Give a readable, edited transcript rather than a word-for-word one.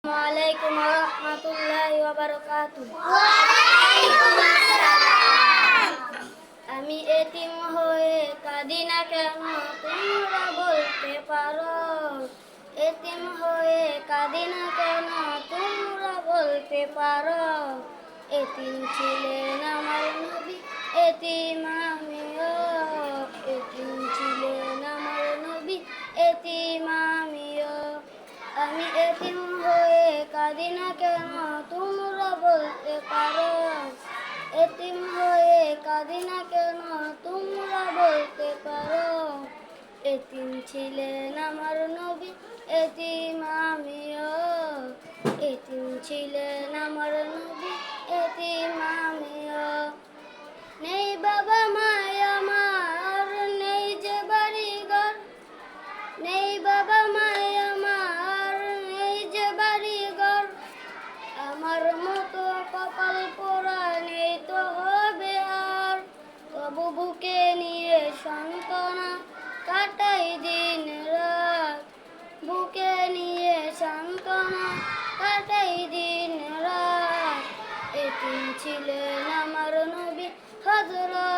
ওয়ালাইকুম রাহমাতুল্লাহি ওয়া বারাকাতুহু। আমি এতিম হয়ে কাঁদি না কেন তোমরা বলতে পারো? এতিম হয়ে কাঁদি না কেন তোমরা বলতে পারো? এতিম ছিলেন আমার নবী, এতিম আমিও। এতিম ছিলেন আমার নবী, এতিম আমিও। আমি এতিম হয়ে কাঁদি না কেন তোমরা বলতে পারো? এতিম হয়ে কাঁদি না কেন তোমরা বলতে পারো? এতিম ছিলেন আমার নবী, এতিম আমিও। এতিম ছিলেন আমার নবী, এতিম আমিও। নেই বাবা মায় আমার, নেই যে বাড়ি ঘর। নেই বাবা মায় আমার, নেই যে বাড়ি ঘর। আমার মতো কপাল পোড়া নেই তো হবে আর। তবু বুকে নিয়ে সান্ত্বনা কাটাই দিন রাত। বুকে নিয়ে সান্ত্বনা কাটাই দিন রাত। এতিম ছিলেন আমার নবী হযরত